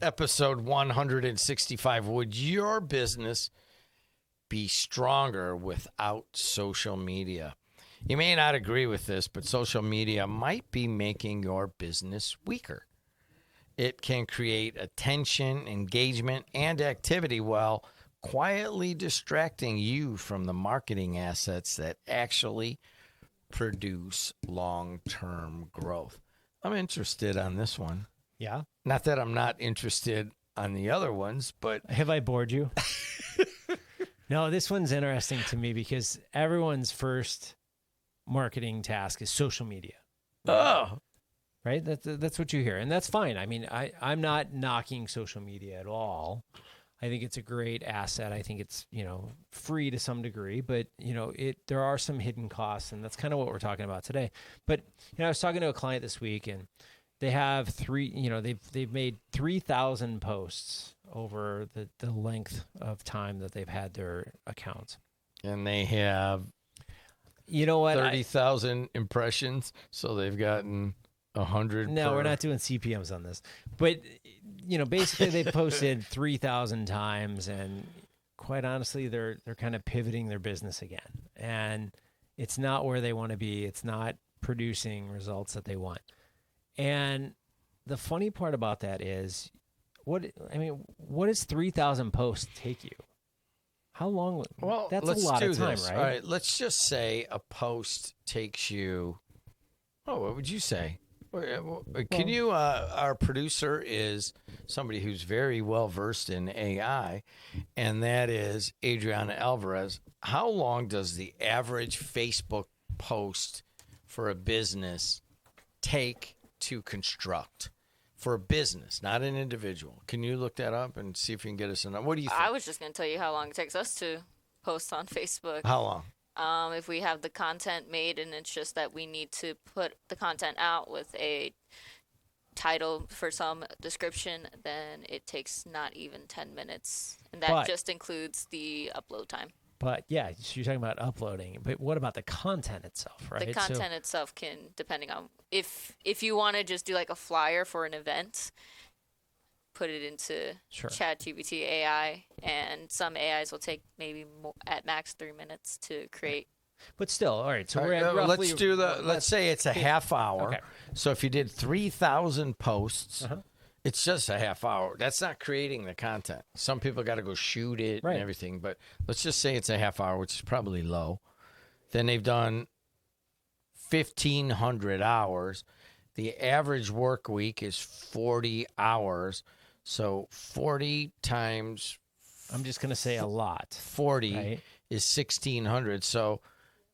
Episode 165. Would your business be stronger without social media? You may not agree with this, but social media might be making your business weaker. It can create attention, engagement, and activity while quietly distracting you from the marketing assets that actually produce long-term growth. I'm interested on this one. Yeah. Not that I'm not interested on the other ones, but... Have I bored you? No, this one's interesting to me because everyone's first marketing task is social media. Oh. Right? That's what you hear. And that's fine. I mean, I'm not knocking social media at all. I think it's a great asset. I think it's, free to some degree, but, there are some hidden costs, and that's kind of what we're talking about today. But, I was talking to a client this week, and they have they've made 3,000 posts over the length of time that they've had their accounts. And they have 30,000 impressions, so they've gotten 100. No, we're not doing CPMs on this. But, basically they posted 3,000 times, and quite honestly, they're kind of pivoting their business again. And it's not where they want to be. It's not producing results that they want. And the funny part about that is, what does 3,000 posts take you? How long? Well, that's a lot of time, right? All right, let's just say a post takes you, what would you say? Can you, our producer is somebody who's very well versed in AI, and that is Adriana Alvarez. How long does the average Facebook post for a business take to construct? For a business, not an individual. Can you look that up and see if you can get us a number? What do you think? I was just going to tell you how long it takes us to post on Facebook. How long? If we have the content made and it's just that we need to put the content out with a title for some description, then it takes not even 10 minutes. And that just includes the upload time. But yeah, so you're talking about uploading. But what about the content itself, right? The content itself can, depending on if you want to just do like a flyer for an event, put it into ChatGPT AI, and some AIs will take maybe at max 3 minutes to create. But still, all right. So we're at roughly. Let's say it's a half hour. Okay. So if you did 3,000 posts. It's just a half hour. That's not creating the content. Some people got to go shoot it and everything. But let's just say it's a half hour, which is probably low. Then they've done 1,500 hours. The average work week is 40 hours. So 40 times... I'm just going to say a lot. 40 is 1,600. So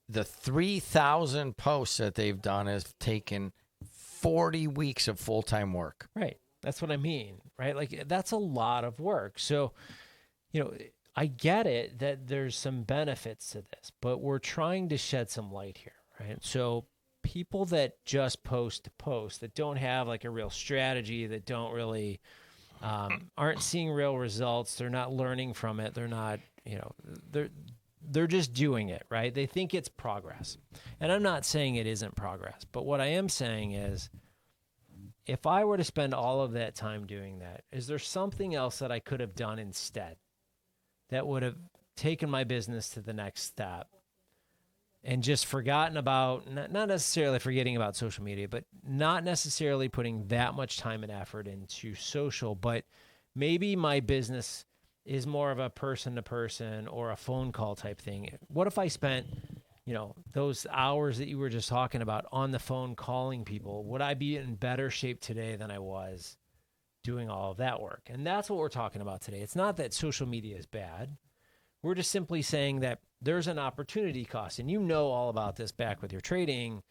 the 3,000 posts that they've done has taken 40 weeks of full-time work. Right. That's what I mean, right? Like, that's a lot of work. So, I get it that there's some benefits to this, but we're trying to shed some light here, right? So people that just post to post, that don't have like a real strategy, that don't really, aren't seeing real results, they're not learning from it, they're not, they're just doing it, right? They think it's progress. And I'm not saying it isn't progress, but what I am saying is, if I were to spend all of that time doing that, is there something else that I could have done instead that would have taken my business to the next step and just forgotten about, not necessarily forgetting about social media, but not necessarily putting that much time and effort into social, but maybe my business is more of a person-to-person or a phone call type thing. What if I spent those hours that you were just talking about on the phone calling people? Would I be in better shape today than I was doing all of that work? And that's what we're talking about today. It's not that social media is bad. We're just simply saying that there's an opportunity cost. And all about this back with your trading.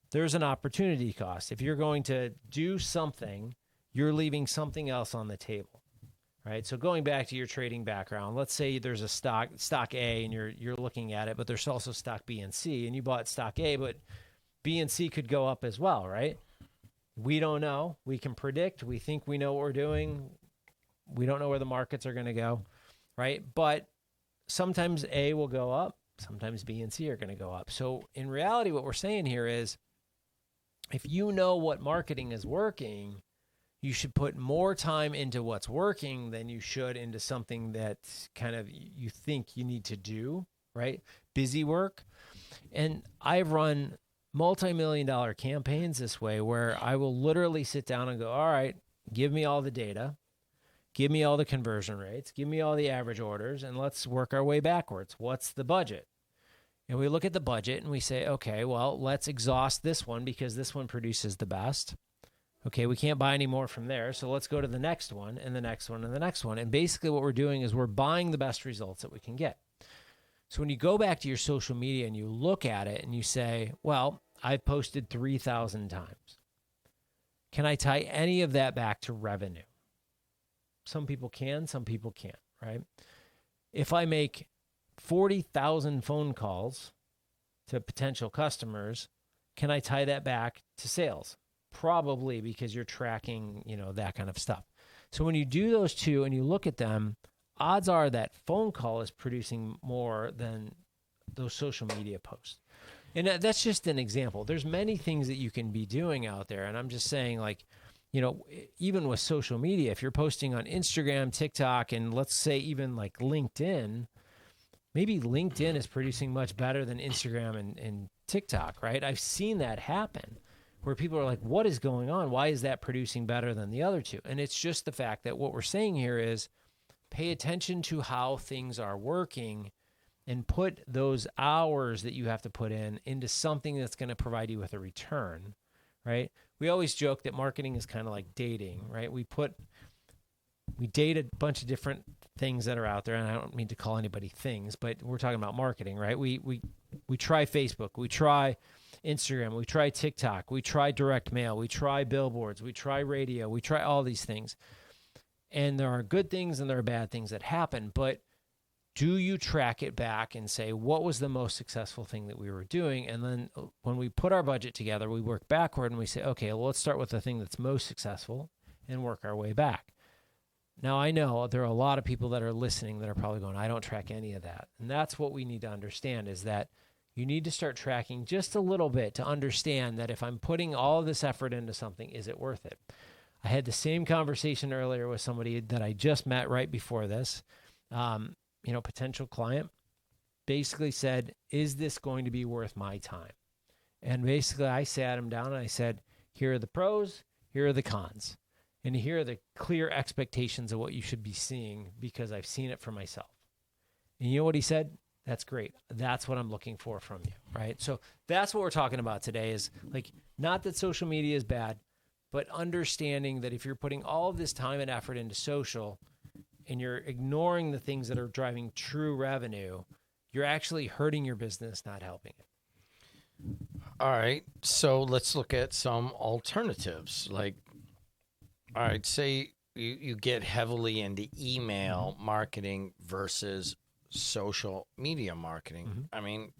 There's an opportunity cost. If you're going to do something, you're leaving something else on the table. Right. So going back to your trading background, let's say there's a stock A and you're looking at it, but there's also stock B and C, and you bought stock A, but B and C could go up as well, right? We don't know. We can predict. We think we know what we're doing. We don't know where the markets are going to go, right? But sometimes A will go up. Sometimes B and C are going to go up. So in reality, what we're saying here is, if you know what marketing is working, you should put more time into what's working than you should into something that kind of you think you need to do, right? Busy work. And I've run multi-million-dollar campaigns this way where I will literally sit down and go, all right, give me all the data, give me all the conversion rates, give me all the average orders, and let's work our way backwards. What's the budget? And we look at the budget and we say, okay, well, let's exhaust this one because this one produces the best. Okay, we can't buy any more from there, so let's go to the next one and the next one and the next one. And basically what we're doing is we're buying the best results that we can get. So when you go back to your social media and you look at it and you say, well, I've posted 3,000 times. Can I tie any of that back to revenue? Some people can, some people can't, right? If I make 40,000 phone calls to potential customers, can I tie that back to sales? Probably, because you're tracking, that kind of stuff. So when you do those two and you look at them, odds are that phone call is producing more than those social media posts. And that's just an example. There's many things that you can be doing out there. And I'm just saying, like, even with social media, if you're posting on Instagram, TikTok, and let's say even like LinkedIn, maybe LinkedIn is producing much better than Instagram and TikTok, right? I've seen that happen where people are like, what is going on? Why is that producing better than the other two? And it's just the fact that what we're saying here is pay attention to how things are working and put those hours that you have to put in into something that's going to provide you with a return, right? We always joke that marketing is kind of like dating, right? We date a bunch of different things that are out there, and I don't mean to call anybody things, but we're talking about marketing, right? We try Facebook, we try Instagram, we try TikTok, we try direct mail, we try billboards, we try radio, we try all these things. And there are good things and there are bad things that happen, but do you track it back and say, what was the most successful thing that we were doing? And then when we put our budget together, we work backward and we say, okay, well, let's start with the thing that's most successful and work our way back. Now, I know there are a lot of people that are listening that are probably going, I don't track any of that. And that's what we need to understand, is that you need to start tracking just a little bit to understand that if I'm putting all of this effort into something, is it worth it? I had the same conversation earlier with somebody that I just met right before this. Potential client basically said, is this going to be worth my time? And basically I sat him down and I said, here are the pros, here are the cons. And here are the clear expectations of what you should be seeing because I've seen it for myself. And you know what he said? That's great. That's what I'm looking for from you, right? So that's what we're talking about today, is like, not that social media is bad, but understanding that if you're putting all of this time and effort into social and you're ignoring the things that are driving true revenue, you're actually hurting your business, not helping it. All right. So let's look at some alternatives. Like, all right, say you get heavily into email marketing versus social media marketing. Mm-hmm. I mean,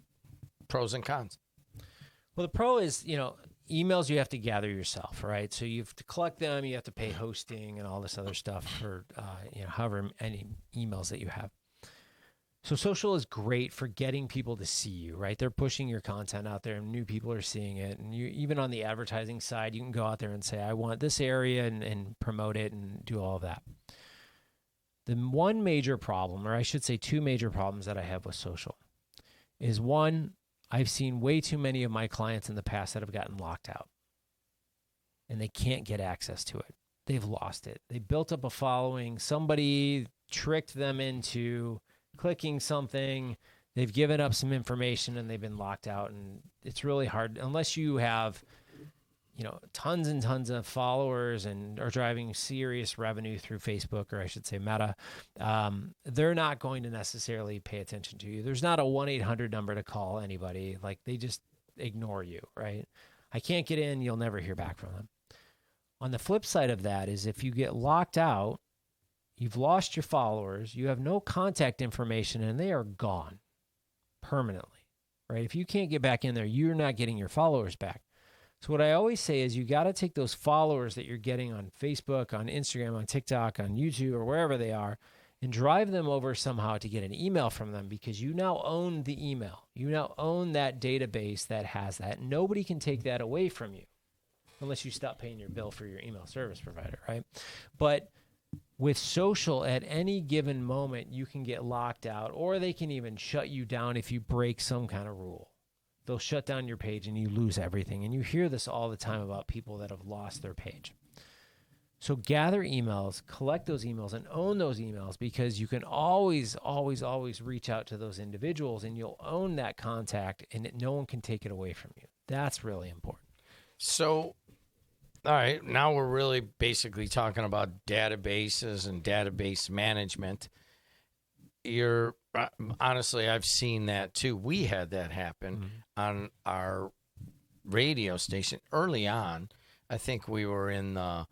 pros and cons. Well, the pro is, emails you have to gather yourself, right? So you have to collect them, you have to pay hosting and all this other stuff for, however many emails that you have. So social is great for getting people to see you, right? They're pushing your content out there and new people are seeing it. And you, even on the advertising side, you can go out there and say, I want this area and promote it and do all of that. The one major problem, or I should say two major problems that I have with social, is one, I've seen way too many of my clients in the past that have gotten locked out and they can't get access to it. They've lost it. They built up a following. Somebody tricked them into clicking something. They've given up some information and they've been locked out. And it's really hard unless you have, tons and tons of followers and are driving serious revenue through Facebook, or I should say Meta. They're not going to necessarily pay attention to you. There's not a 1-800 number to call anybody. Like, they just ignore you, right? I can't get in. You'll never hear back from them. On the flip side of that is if you get locked out, you've lost your followers, you have no contact information, and they are gone permanently, right? If you can't get back in there, you're not getting your followers back. So what I always say is you got to take those followers that you're getting on Facebook, on Instagram, on TikTok, on YouTube, or wherever they are, and drive them over somehow to get an email from them, because you now own the email. You now own that database that has that. Nobody can take that away from you. unless you stop paying your bill for your email service provider, right? But with social, at any given moment, you can get locked out, or they can even shut you down if you break some kind of rule. They'll shut down your page and you lose everything. And you hear this all the time about people that have lost their page. So gather emails, collect those emails, and own those emails, because you can always, always, always reach out to those individuals, and you'll own that contact, and no one can take it away from you. That's really important. So, all right, now we're really basically talking about databases and database management. Honestly, I've seen that too. We had that happen on our radio station early on. I think we were in the,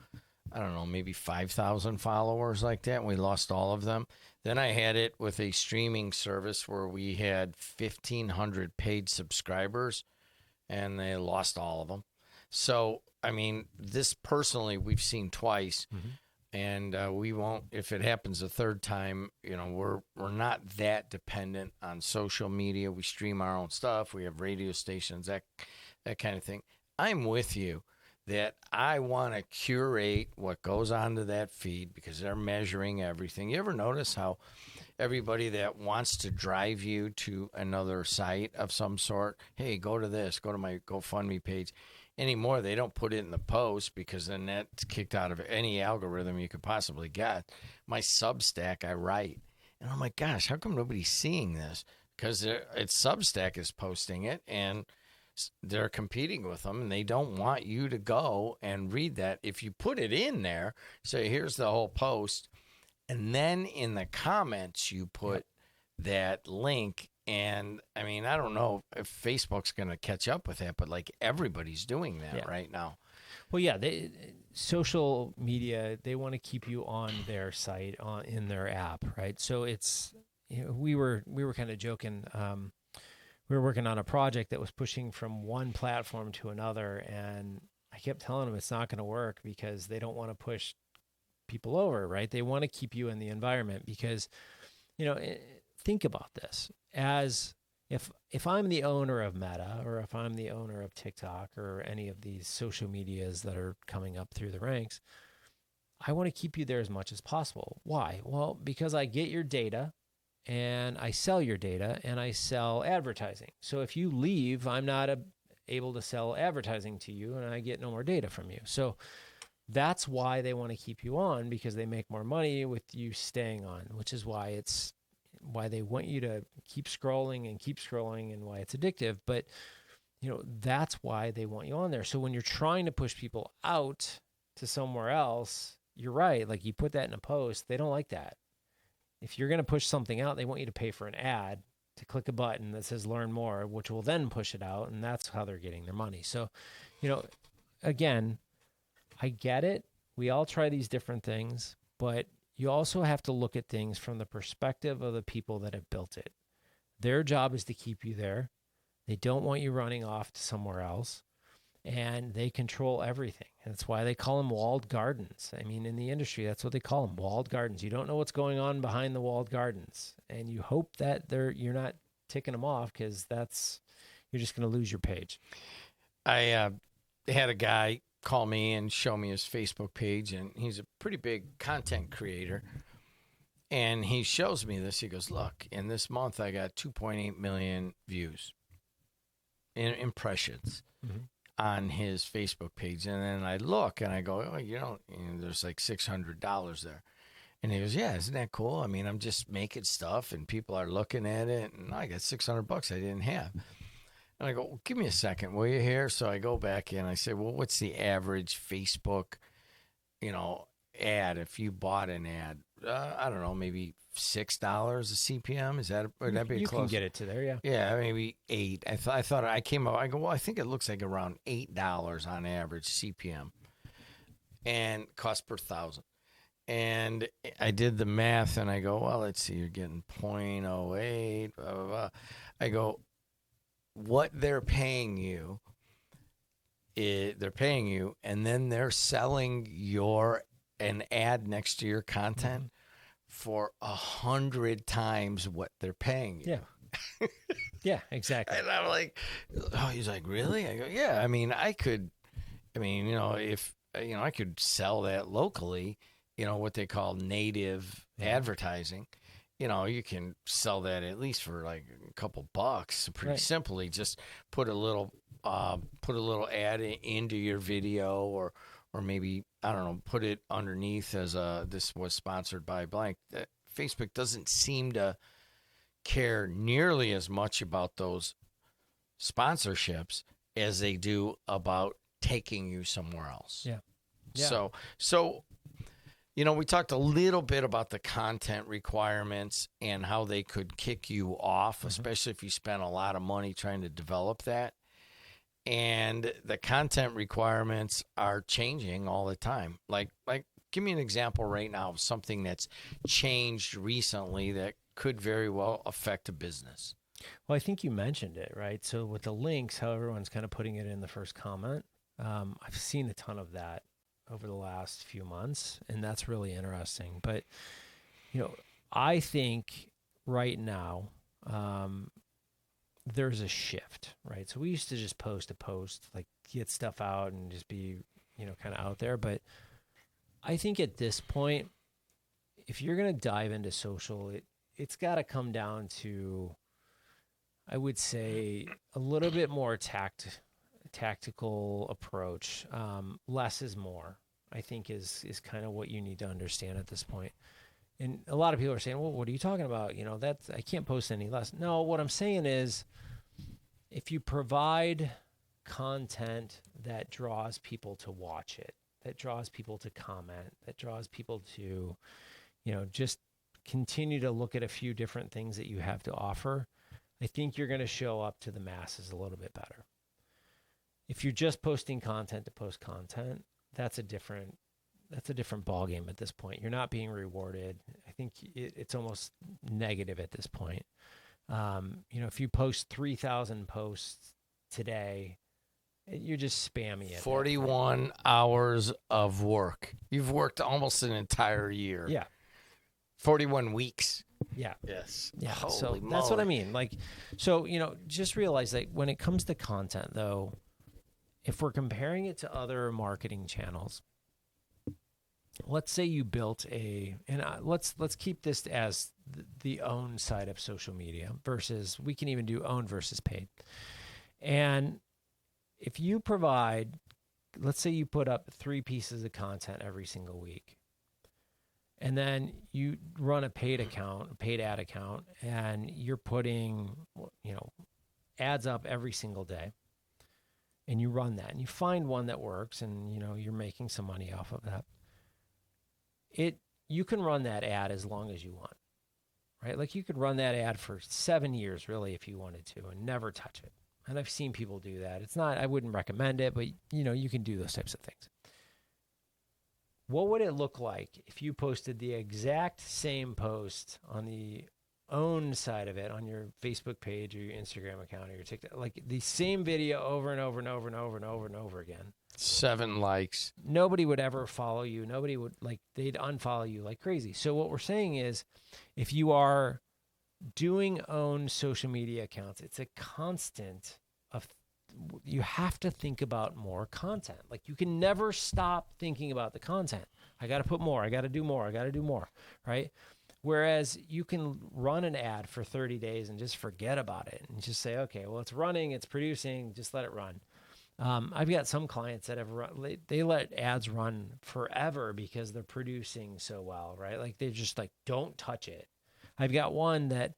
I don't know, maybe 5,000 followers like that, and we lost all of them. Then I had it with a streaming service where we had 1,500 paid subscribers, and they lost all of them. So, I mean, this personally we've seen twice, and we won't, if it happens a third time, you know, we're not that dependent on social media. We stream our own stuff. We have radio stations, that kind of thing. I'm with you that I want to curate what goes onto that feed, because they're measuring everything. You ever notice how everybody that wants to drive you to another site of some sort, hey, go to this, go to my GoFundMe page, anymore, they don't put it in the post, because then that's kicked out of any algorithm you could possibly get. My Substack, I write, and I'm like, gosh, how come nobody's seeing this? Because it's Substack is posting it, and they're competing with them, and they don't want you to go and read that. If you put it in there, say, here's the whole post, and then in the comments you put that link. And I mean, I don't know if Facebook's going to catch up with that, but like everybody's doing that right now. Well, yeah, social media, they want to keep you on their site, in their app, right? So it's, you know, we were kind of joking. We were working on a project that was pushing from one platform to another, and I kept telling them it's not going to work, because they don't want to push people over, right? They want to keep you in the environment, because, you know, think about this. As if I'm the owner of Meta, or if I'm the owner of TikTok, or any of these social medias that are coming up through the ranks, I want to keep you there as much as possible. Why? Well, because I get your data, and I sell your data, and I sell advertising. So if you leave, I'm not able to sell advertising to you, and I get no more data from you. So that's why they want to keep you on, because they make more money with you staying on, which is why they want you to keep scrolling, and why it's addictive. But, you know, that's why they want you on there. So when you're trying to push people out to somewhere else, you're right. Like, you put that in a post, they don't like that. If you're going to push something out, they want you to pay for an ad to click a button that says learn more, which will then push it out. And that's how they're getting their money. So, you know, again, I get it. We all try these different things, but you also have to look at things from the perspective of the people that have built it. Their job is to keep you there. They don't want you running off to somewhere else, and they control everything. And that's why they call them walled gardens. I mean, in the industry, that's what they call them, walled gardens. You don't know what's going on behind the walled gardens, and you hope that you're not ticking them off, because you're just going to lose your page. I had a guy call me and show me his Facebook page, and he's a pretty big content creator. And he shows me this. He goes, look, in this month, I got 2.8 million views, impressions on his Facebook page. And then I look and I go, oh, there's like $600 there. And he goes, yeah, isn't that cool? I mean, I'm just making stuff and people are looking at it, and I got $600 I didn't have. And I go, well, give me a second, will you here? So I go back in. I say, well, what's the average Facebook, ad if you bought an ad? I don't know, maybe $6 a CPM. Would that be you close? You can get it to there, yeah. Yeah, maybe $8. I thought I came up. I go, well, I think it looks like around $8 on average CPM, and cost per 1,000. And I did the math, and I go, well, let's see, you're getting 0.08, blah, blah, blah. I go, what they're paying you, and then they're selling an ad next to your content for 100 times what they're paying you. Yeah. Yeah, exactly. And I'm like, oh, he's like, really? I go, yeah. I mean, I could, I mean, if I could sell that locally, what they call native advertising. You can sell that at least for like a couple bucks. Pretty Right. simply, just put a little ad into your video, or maybe, I don't know, put it underneath as this was sponsored by blank. Facebook doesn't seem to care nearly as much about those sponsorships as they do about taking you somewhere else. Yeah. So we talked a little bit about the content requirements and how they could kick you off, especially if you spend a lot of money trying to develop that. And the content requirements are changing all the time. Like, give me an example right now of something that's changed recently that could very well affect a business. Well, I think you mentioned it, right? So with the links, how everyone's kind of putting it in the first comment, I've seen a ton of that over the last few months, and that's really interesting. But, I think right now, there's a shift, right? So we used to just post a post, like get stuff out and just be, kind of out there. But I think at this point, if you're going to dive into social, it's got to come down to, I would say, a little bit more tactical approach. Less is more, I think, is kind of what you need to understand at this point. And a lot of people are saying, well, what are you talking about? That's, I can't post any less. No, what I'm saying is, if you provide content that draws people to watch it, that draws people to comment, that draws people to, just continue to look at a few different things that you have to offer, I think you're going to show up to the masses a little bit better. If you're just posting content to post content, that's a different ballgame at this point. You're not being rewarded. I think it's almost negative at this point. If you post 3,000 posts today, you're just spamming it. 41 hours of work. You've worked almost an entire year. Yeah. 41 weeks. Yeah. Yes. Yeah. Holy So moly. that's what I mean. Just realize that when it comes to content, though, if we're comparing it to other marketing channels, let's say you built let's keep this as the own side of social media versus, we can even do own versus paid. And if you provide, let's say you put up 3 pieces of content every single week, and then you run a paid ad account, and you're putting, ads up every single day, and you run that, and you find one that works, and, you're making some money off of that. You can run that ad as long as you want, right? Like, you could run that ad for 7 years, really, if you wanted to, and never touch it. And I've seen people do that. I wouldn't recommend it, but you can do those types of things. What would it look like if you posted the exact same post on the own side of it, on your Facebook page or your Instagram account or your TikTok, like the same video over and over and over and over and over and over again? 7 likes. Nobody would ever follow you. Nobody would, they'd unfollow you like crazy. So what we're saying is, if you are doing own social media accounts, it's a constant of, you have to think about more content. Like, you can never stop thinking about the content. I got to put more. I got to do more. I got to do more. Right. Whereas you can run an ad for 30 days and just forget about it and just say, okay, well, it's running, it's producing, just let it run. I've got some clients that have run, they let ads run forever because they're producing so well, right? Like, they're just like, don't touch it. I've got one that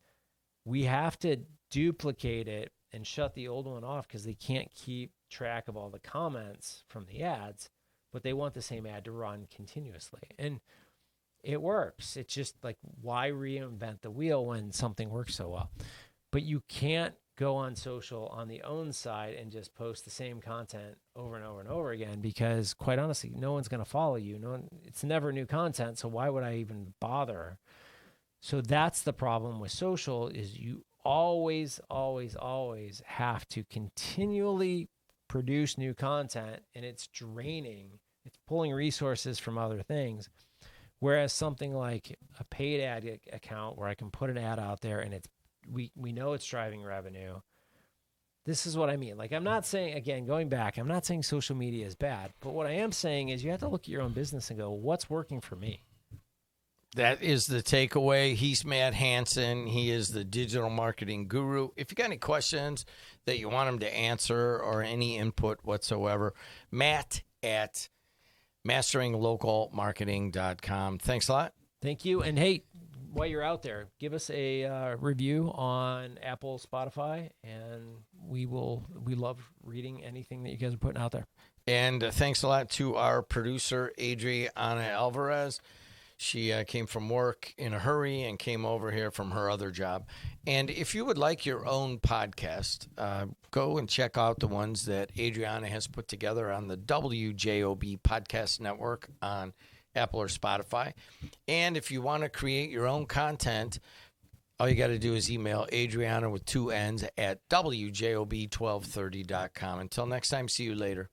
we have to duplicate it and shut the old one off because they can't keep track of all the comments from the ads, but they want the same ad to run continuously. And it works. It's just like, why reinvent the wheel when something works so well? But you can't go on social on the own side and just post the same content over and over and over again, because quite honestly, no one's going to follow you. It's never new content. So why would I even bother? So that's the problem with social, is you always, always, always have to continually produce new content, and it's draining. It's pulling resources from other things. Whereas something like a paid ad account, where I can put an ad out there and we know it's driving revenue, This is what I mean. Like, I'm not saying, again, going back, I'm not saying social media is bad, but what I am saying is you have to look at your own business and go, what's working for me? That is the takeaway. He's Matt Hansen. He is the digital marketing guru. If you got any questions that you want him to answer or any input whatsoever, Matt at masteringlocal.marketing.com. Thanks a lot. Thank you. And hey, while you're out there, give us a review on Apple, Spotify, and we love reading anything that you guys are putting out there. And thanks a lot to our producer, Adriana Alvarez. She came from work in a hurry and came over here from her other job. And if you would like your own podcast, go and check out the ones that Adriana has put together on the WJOB Podcast Network on Apple or Spotify. And if you want to create your own content, all you got to do is email Adriana with 2 N's at WJOB1230.com. Until next time, see you later.